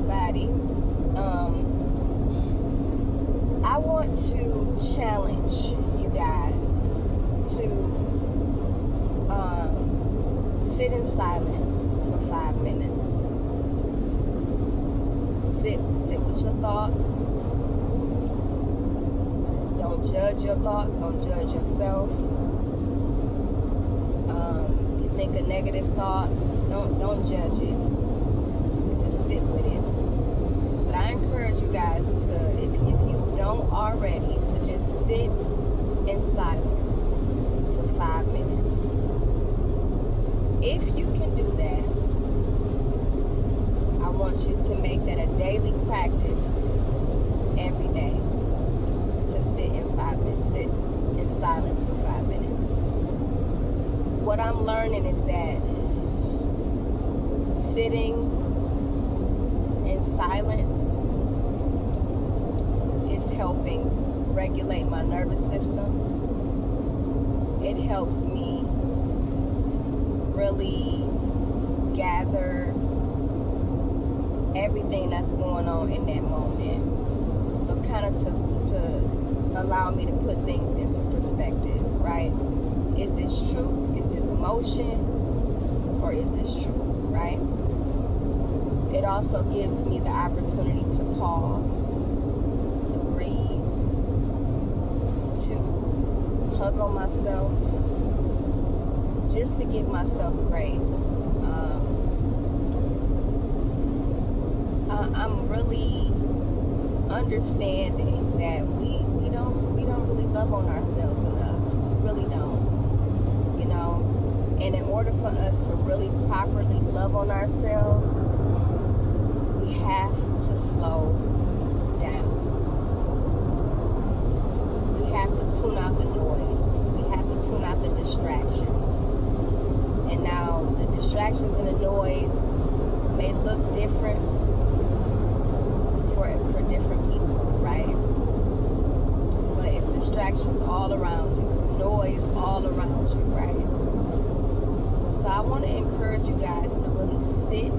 everybody. I want to challenge you guys to sit in silence for 5 minutes. Sit with your thoughts. Don't judge your thoughts. Don't judge yourself. You think a negative thought, don't judge it. Just sit with it. But I encourage you guys to, if you don't already, to just sit in silence for 5 minutes. If you can do that, I want you to make that a daily practice every day to sit in 5 minutes, sit in silence for 5 minutes. What I'm learning is that sitting in silence is helping regulate my nervous system. It helps me really gather everything that's going on in that moment. So kind of to allow me to put things into perspective, right? Is this truth? Is this emotion? Or is this truth, right? It also gives me the opportunity to pause, to breathe, to hug on myself, just to give myself grace. I'm really understanding that we don't really love on ourselves enough. We really don't, you know. And in order for us to really properly love on ourselves, we have to slow down. We have to tune out the noise. We have to tune out the distractions. And now the distractions and the noise may look different for different people, right? But it's distractions all around you. It's noise all around you, right? So I want to encourage you guys to really sit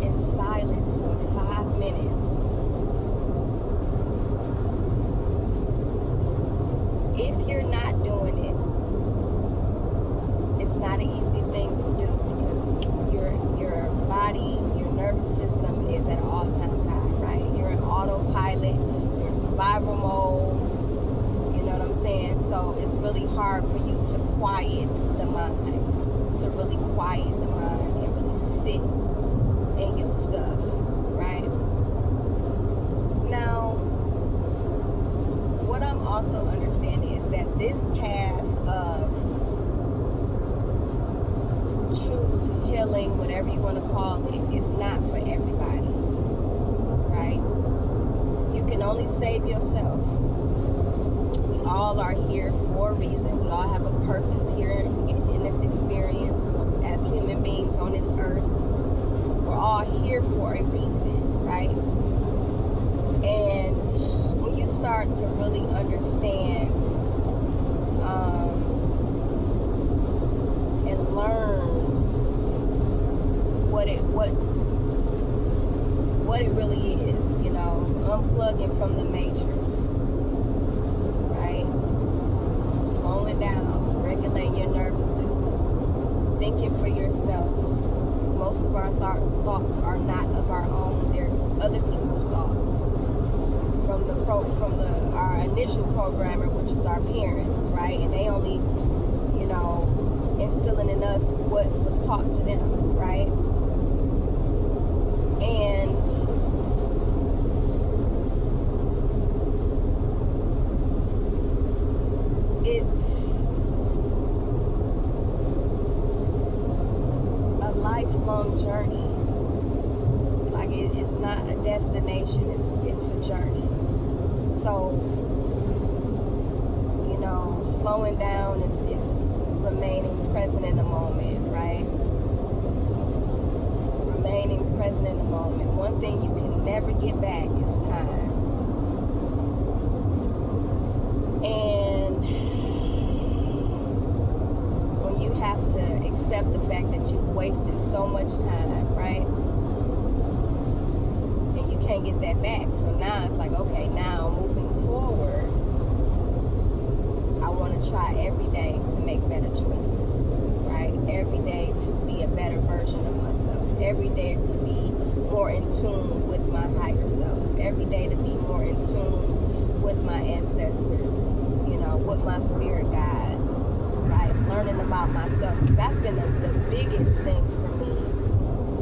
in silence for 5 minutes. If you're not doing it, it's not an easy thing to do because your body, your nervous system is at an all-time high, right? You're in autopilot, you're in survival mode, you know what I'm saying? So it's really hard for you to quiet the mind, to really quiet the mind and really sit in your stuff, right? Now, what I'm also understanding is that this path of truth, healing, whatever you want to call it, is not for everybody, right? You can only save yourself. We all are here for a reason. We all have a purpose here in this experience as human beings on this earth. We're all here for a reason, right? And when you start to really understand and learn what it really is, you know, unplugging from the matrix, right? Slowing down, regulating your nervous system, thinking for yourself. Because most of our thoughts are not of our own; they're other people's thoughts. From our initial programmer, which is our parents, right? And they only, you know, instilling in us what was taught to them, right? And it's a lifelong journey. Like it's not a destination, it's a journey. So, you know, slowing down is remaining present in the moment, right? Remaining present in the moment. One thing you can never get back is time. And when you have to accept the fact that you've wasted so much time, right? And you can't get that back. So now it's like, okay, now moving forward, I want to try every day to make better choices, right? Every day to be a better version of myself. Every day to be more in tune with my higher self. Every day to be more in tune with my ancestors, with my spirit guides, right? Learning about myself. That's been the biggest thing for me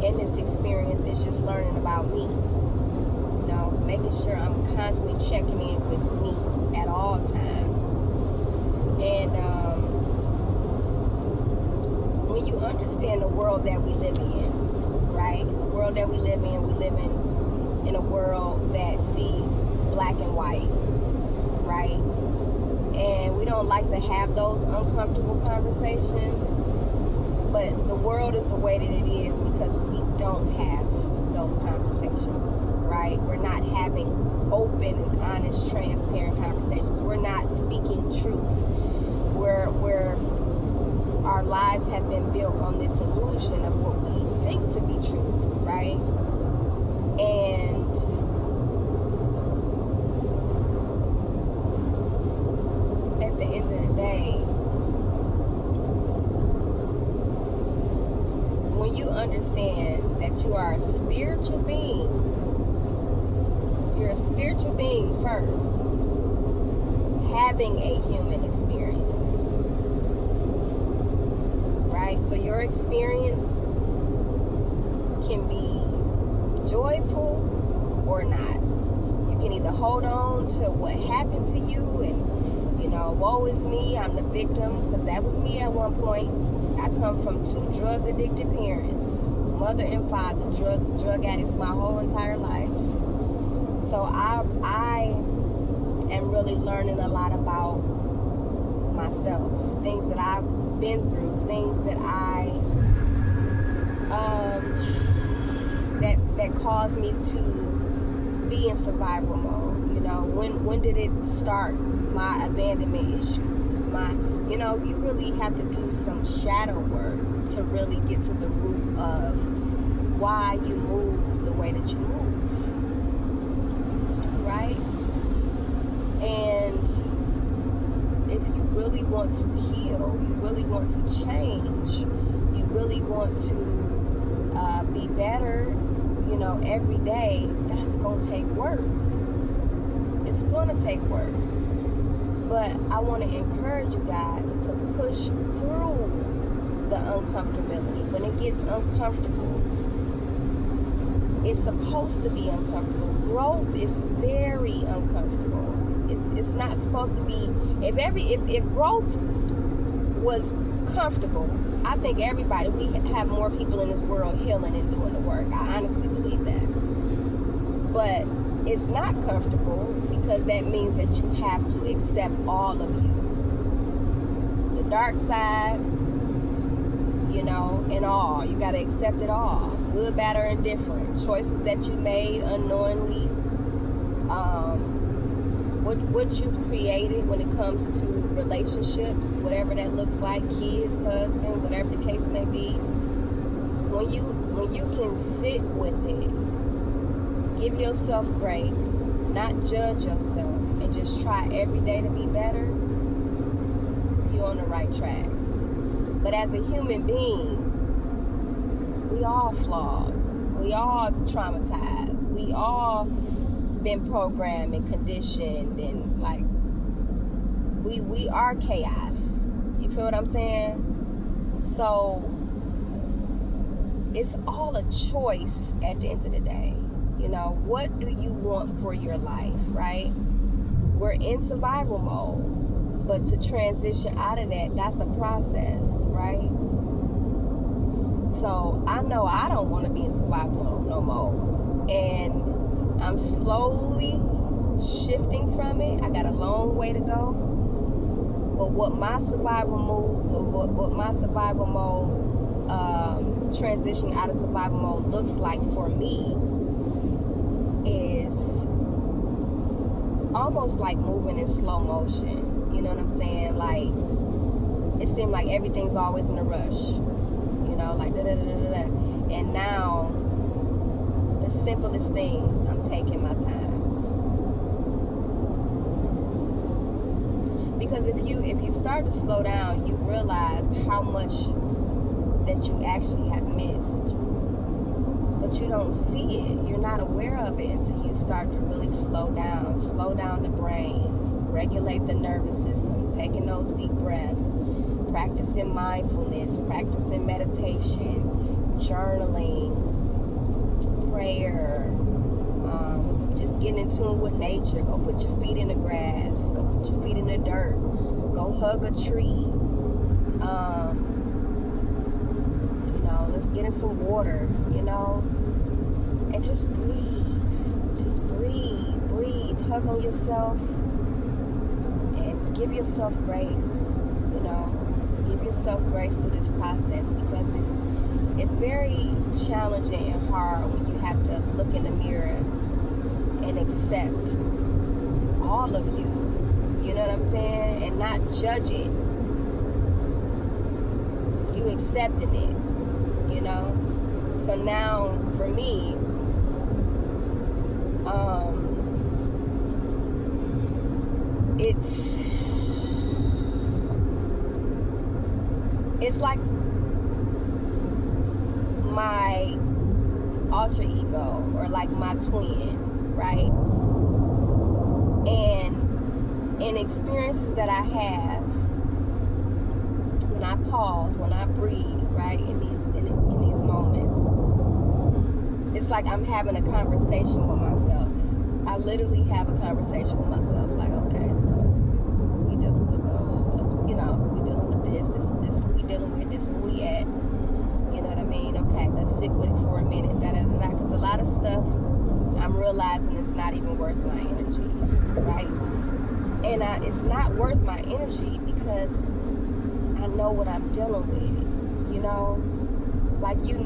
in this experience, is just learning about me. Making sure I'm constantly checking in with me at all times. And when you understand the world that we live in, right? The world that we live in a world that sees black and white, right? And we don't like to have those uncomfortable conversations, but the world is the way that it is because we don't have those conversations, right? We're not having open and honest, transparent conversations. We're not speaking truth. We're our lives have been built on this illusion of what we think to be truth, right? And at the end of the day, when you understand that you are a spiritual being, you're a spiritual being first, having a human experience, right? So your experience can be joyful or not. You can either hold on to what happened to you and, woe is me, I'm the victim, because that was me at one point. I come from 2 drug-addicted parents, mother and father, drug addicts my whole entire life. So I am really learning a lot about myself, things that I've been through, things that that caused me to be in survival mode. When did it start? My abandonment issues, you really have to do some shadow work to really get to the root of why you move the way that you move, right? And if you really want to heal, you really want to change, you really want to be better, every day, that's going to take work. It's going to take work. But I want to encourage you guys to push through the uncomfortability. When it gets uncomfortable, it's supposed to be uncomfortable. Growth is very uncomfortable. It's not supposed to be. If growth was comfortable, I think we have more people in this world healing and doing the work. I honestly believe that. But it's not comfortable because that means that you have to accept all of you. The dark side, and all. You got to accept it all. Good, bad, or indifferent. Choices that you made unknowingly. What you've created when it comes to relationships, whatever that looks like, kids, husband, whatever the case may be. When you can sit with it, give yourself grace, not judge yourself, and just try every day to be better, you're on the right track. But as a human being, we all flawed. We all traumatized. We all been programmed and conditioned, and we are chaos. You feel what I'm saying? So it's all a choice at the end of the day. What do you want for your life, right? We're in survival mode, but to transition out of that, that's a process, right? So I know I don't want to be in survival mode no more, and I'm slowly shifting from it. I got a long way to go, but what my survival mode transitioning out of survival mode looks like for me is almost like moving in slow motion. You know what I'm saying? Like, it seemed like everything's always in a rush. Like da da da da da. And now the simplest things, I'm taking my time. Because if you start to slow down, you realize how much that you actually have missed. But you don't see it. You're not aware of it until you start to really slow down the brain, regulate the nervous system, taking those deep breaths, practicing mindfulness, practicing meditation, journaling, prayer, just getting in tune with nature. Go put your feet in the grass, go put your feet in the dirt, go hug a tree. Let's get in some water, and just breathe. Just breathe. Hug on yourself and give yourself grace, Give yourself grace through this process, because it's very challenging and hard when you have to look in the mirror and accept all of you. You know what I'm saying? And not judge it. You accepting it. So now for me, it's like my alter ego, or like my twin, right? And in experiences that I have, when I pause, when I breathe, right, in these moments, it's like I'm having a conversation with myself. I literally have a conversation with myself, like, okay, so this is what we dealing with, we dealing with this is what we dealing with, this is where we at, you know what I mean? Okay, let's sit with it for a minute, because a lot of stuff I'm realizing it's not even worth my energy, right? And it's not worth my energy because I know what I'm dealing with, like, you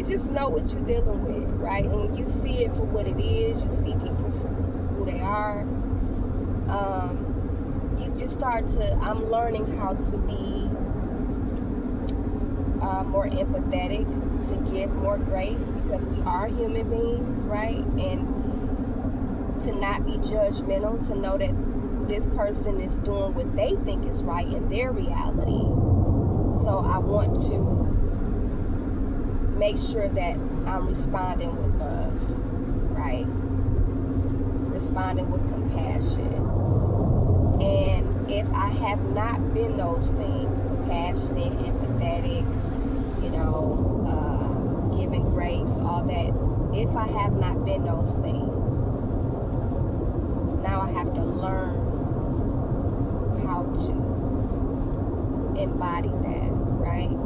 just know what you're dealing with, right? And when you see it for what it is, you see people for who they are, you just I'm learning how to be more empathetic, to give more grace, because we are human beings, right? And to not be judgmental, to know that this person is doing what they think is right in their reality. So I want to make sure that I'm responding with love, right? Responding with compassion. And if I have not been those things, compassionate, empathetic, giving grace, all that, if I have not been those things, now I have to learn how to embody that, right?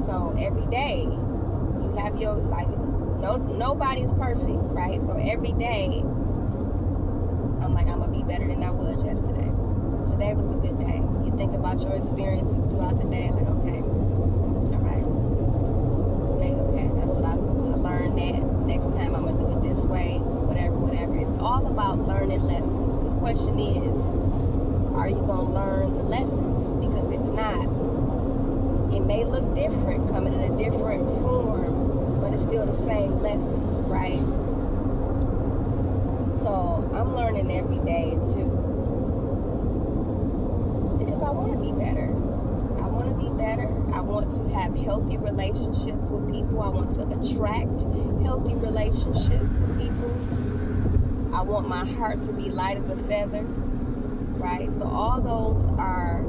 So every day you have your, nobody's perfect, right? So every day I'm like, I'm gonna be better than I was yesterday. Today was a good day. You think about your experiences throughout the day, like, okay, all right, okay, that's what I learned. That next time I'm gonna do it this way, whatever. It's all about learning lessons. The question is, are you gonna learn the lessons? Because if not, it may look different, coming in a different form, but it's still the same lesson, right? So I'm learning every day because I want to be better. I want to have healthy relationships with people. I want to attract healthy relationships with people. I want my heart to be light as a feather, right? So all those are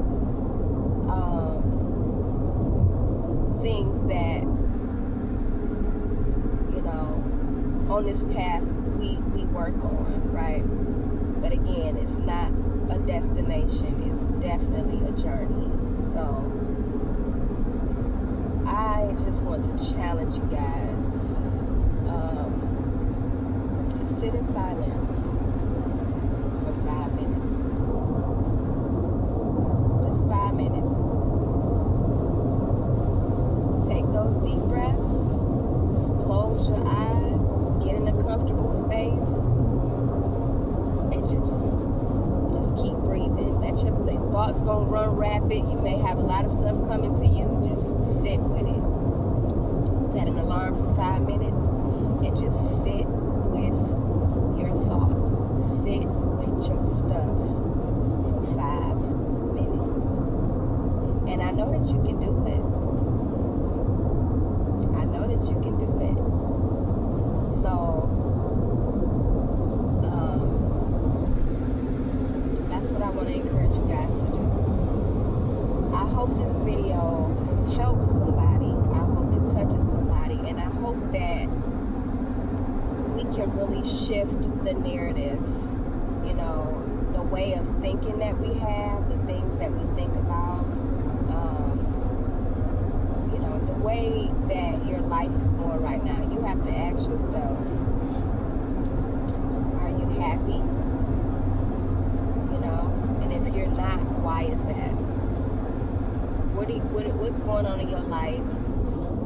things that, on this path we work on, right? But again, it's not a destination, it's definitely a journey. So I just want to challenge you guys to sit in silence for 5 minutes. Just 5 minutes. Take those deep breaths, close your eyes, get in a comfortable space, and just keep breathing. Let your thoughts gonna run rapid. You may have a lot of stuff coming to you. Just sit with it. Set an alarm for 5 minutes and just sit with your thoughts. Sit with your stuff for 5 minutes. And I know that you can do it. I know that you can do it. So, that's what I want to encourage you guys to do. I hope this video helps somebody. I hope it touches somebody. And I hope that we can really shift the narrative, you know, the way of thinking that we have, the things that we think about, you know, the way that your life is going right now. You have to ask yourself, are you happy? And if you're not, why is that? What's going on in your life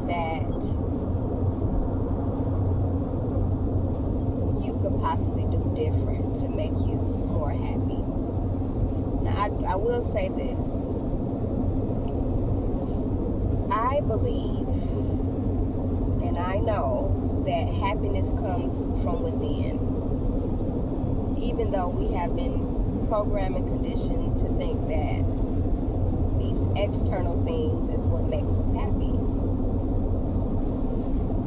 that you could possibly do different to make you more happy? Now, I will say this. I believe and I know that happiness comes from within. Even though we have been programmed and conditioned to think that these external things is what makes us happy.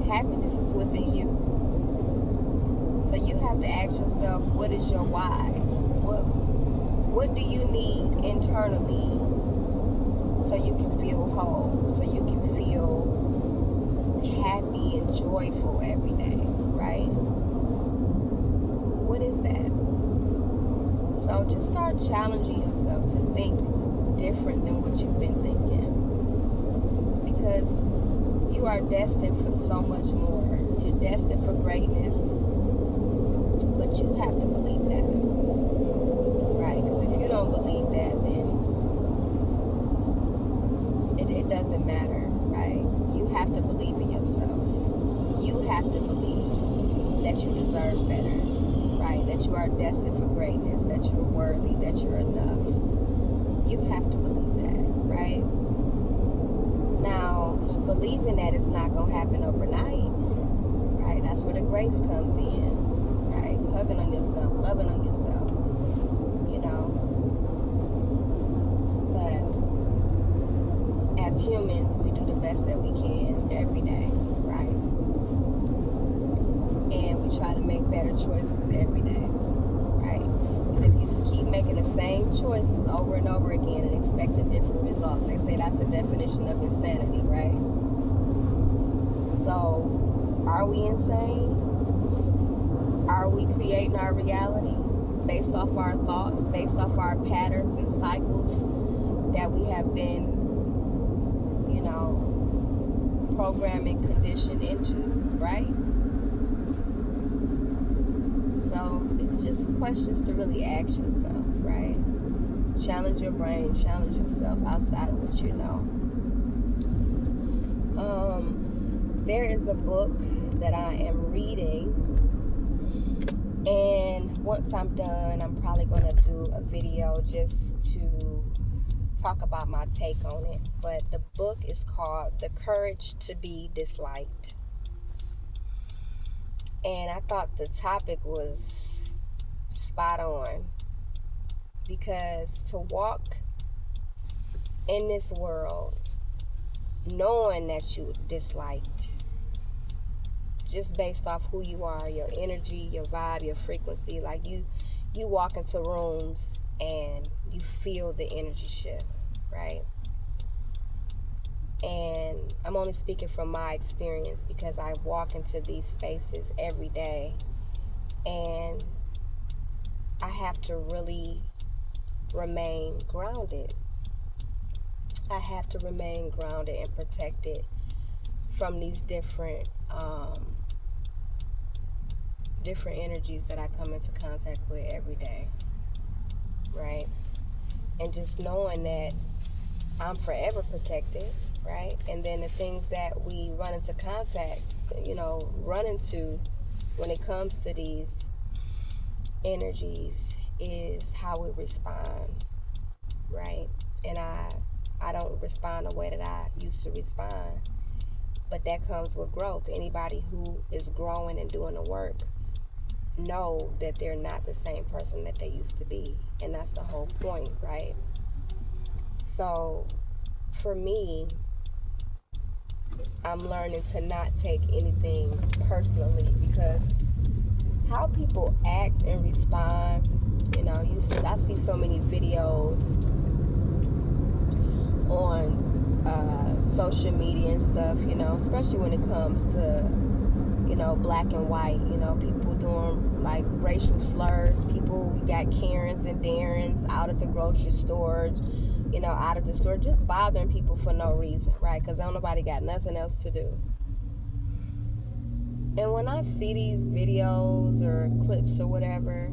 Happiness is within you. So you have to ask yourself, what is your why? What do you need internally so you can feel whole, so you can feel happy and joyful every day, right? What is that? So just start challenging yourself to think different than what you've been thinking. Because you are destined for so much more. You're destined for greatness. But you have to believe that. Right? Because if you don't believe that, then it doesn't matter, right? You have to believe in yourself. You have to believe that you deserve better. Right, that you are destined for greatness, that you're worthy, that you're enough. You have to believe that, right? Now, believing that it's not going to happen overnight, right? That's where the grace comes in, right? Hugging on yourself, loving on yourself, you know. But as humans, we do the best that we can every day, right? And we try to make better choices every day, right? Because if you keep making the same choices over and over again and expecting different results, they say that's the definition of insanity, right? So, are we insane? Are we creating our reality based off our thoughts, based off our patterns and cycles that we have been, you know, programming, conditioned into, right? So it's just questions to really ask yourself, right? Challenge your brain, challenge yourself outside of what you know. There is a book that I am reading, and once I'm done, I'm probably going to do a video just to talk about my take on it. But the book is called The Courage to Be Disliked. And I thought the topic was spot on, because to walk in this world knowing that you're disliked just based off who you are, your energy, your vibe, your frequency, like you walk into rooms and you feel the energy shift, right? And I'm only speaking from my experience because I walk into these spaces every day, and I have to really remain grounded. I have to remain grounded and protected from these different energies that I come into contact with every day, right? And just knowing that I'm forever protected, right? And then the things that we run into contact, run into when it comes to these energies is how we respond, right? And I don't respond the way that I used to respond. But that comes with growth. Anybody who is growing and doing the work know that they're not the same person that they used to be. And that's the whole point, right? So for me, I'm learning to not take anything personally, because how people act and respond, I see so many videos on social media and stuff, especially when it comes to, black and white, people doing like racial slurs, we got Karens and Darrens out at the grocery store, out of the store, just bothering people for no reason, right? Because nobody got nothing else to do. And when I see these videos or clips or whatever,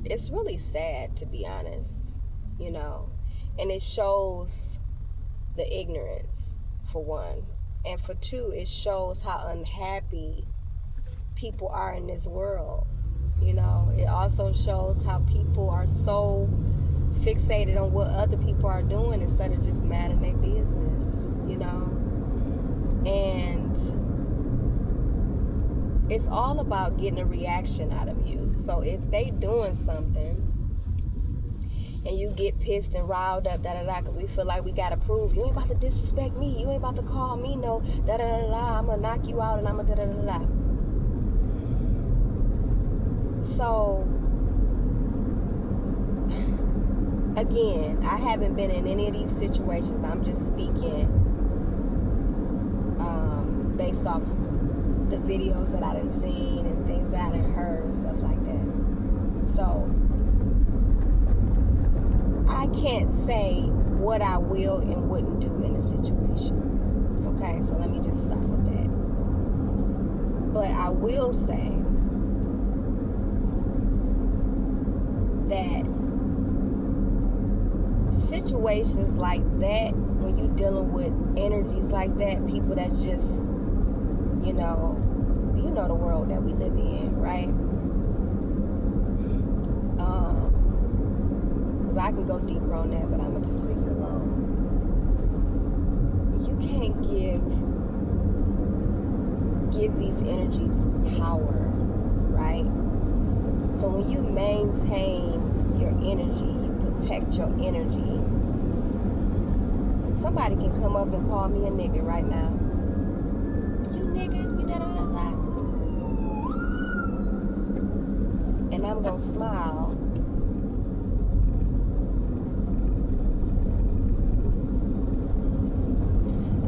it's really sad, to be honest, and it shows the ignorance, for one, and for two, it shows how unhappy people are in this world. It also shows how people are so fixated on what other people are doing instead of just minding their business, and it's all about getting a reaction out of you. So if they doing something and you get pissed and riled up, because we feel like we gotta prove, you ain't about to disrespect me, you ain't about to call me no I'm gonna knock you out and I'm gonna So again, I haven't been in any of these situations. I'm just speaking based off the videos that I done seen and things that I done heard and stuff like that. So I can't say what I will and wouldn't do in a situation. Okay, so let me just start with that. But I will say that situations like that, when you're dealing with energies like that, people that's just, the world that we live in, right? Because I can go deeper on that, but I'm going to just leave it alone. You can't give these energies power, right? So when you maintain your energy, you protect your energy, somebody can come up and call me a nigga right now. You nigga, you da-da-da-da. And I'm going to smile.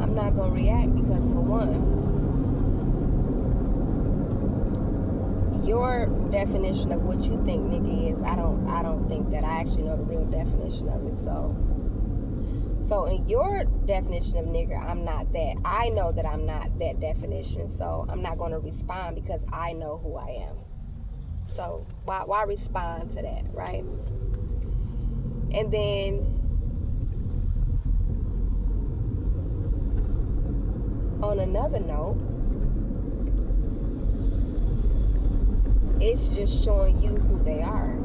I'm not going to react because, for one, your definition of what you think nigga is, I don't think that I actually know the real definition of it. So in your definition of nigger, I'm not that. I know that I'm not that definition, so I'm not going to respond because I know who I am. So why respond to that, right? And then on another note, it's just showing you who they are.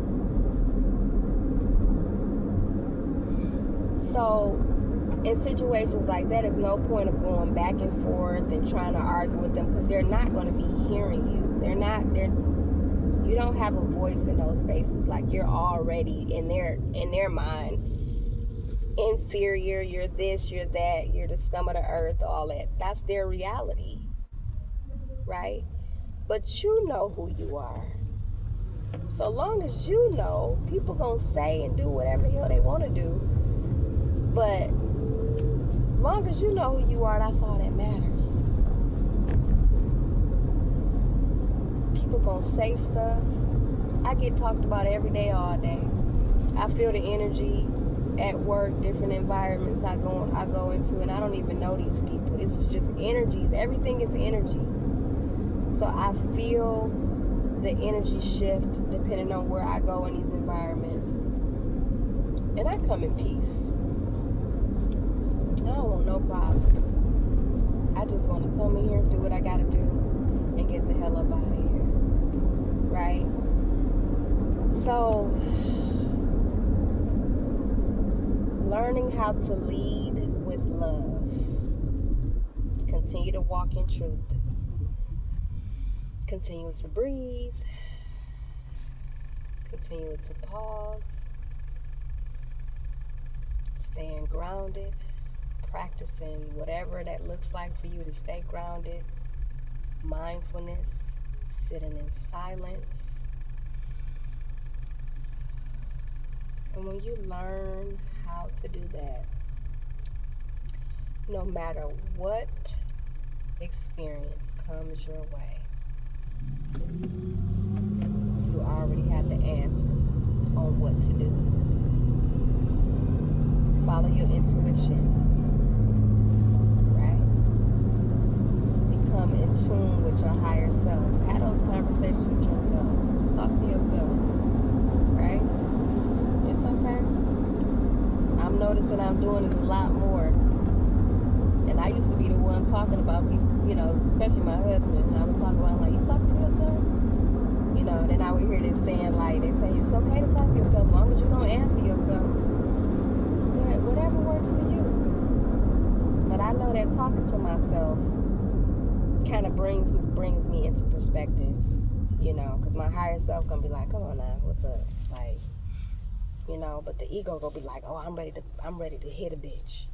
So in situations like that, there's no point of going back and forth and trying to argue with them, because they're not going to be hearing you. You don't have a voice in those spaces. Like, you're already in their mind inferior, you're this, you're that, you're the scum of the earth, all that. That's their reality, right? But you know who you are. So long as you know, people gonna say and do whatever the hell they want to do. But long as you know who you are, that's all that matters. People gonna say stuff. I get talked about every day, all day. I feel the energy at work, different environments I go into, and I don't even know these people. It's just energies. Everything is energy. So I feel the energy shift depending on where I go in these environments. And I come in peace. I don't want no problems. I just want to come in here, do what I gotta do, and get the hell up out of here. Right? So learning how to lead with love. Continue to walk in truth. Continue to breathe. Continue to pause. Staying grounded. Practicing whatever that looks like for you to stay grounded. Mindfulness. Sitting in silence. And when you learn how to do that, no matter what experience comes your way, you already have the answers on what to do. Follow your intuition, right? Become in tune with your higher self. Have those conversations with yourself. Talk to yourself, right? It's okay. I'm noticing I'm doing it a lot more. And I used to be the one talking about people, especially my husband. I would talk about, like, you talking to yourself? And then I would hear this saying, like, they say, it's okay to talk to yourself as long as you don't answer yourself. Whatever works for you. But I know that talking to myself kind of brings me into perspective, because my higher self gonna be like, come on now, what's up? Like, but the ego gonna be like, oh, I'm ready to hit a bitch.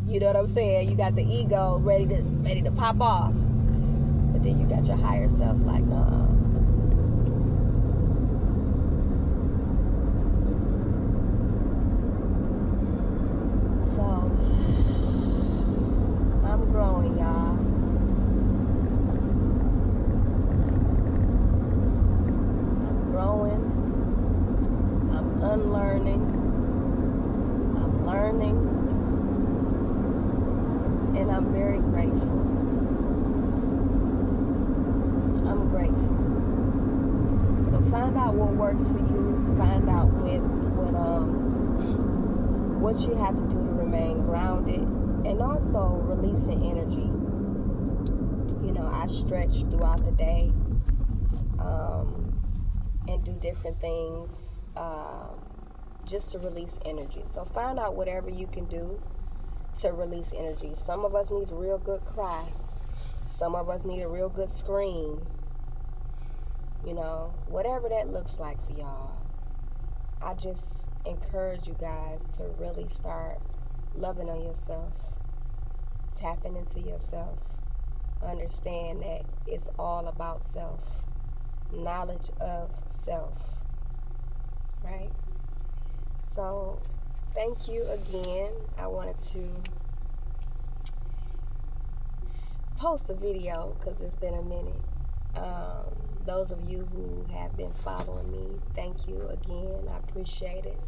You know what I'm saying? You got the ego ready to pop off. But then you got your higher self like, nah. So I'm growing, y'all. I'm growing. I'm unlearning. I'm learning. And I'm very grateful. I'm grateful. So find out what works for you. Find out what you have to do to remain grounded. And also releasing energy. I stretch throughout the day and do different things just to release energy. So find out whatever you can do to release energy. Some of us need a real good cry. Some of us need a real good scream. Whatever that looks like for y'all. I just encourage you guys to really start loving on yourself, tapping into yourself. Understand that it's all about self. Knowledge of self. Right? So, thank you again. I wanted to post a video because it's been a minute. Those of you who have been following me, thank you again. I appreciate it.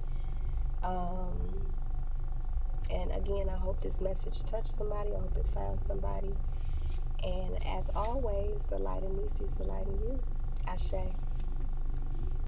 And again, I hope this message touched somebody. I hope it found somebody. And as always, the light in me sees the light in you. Ashe.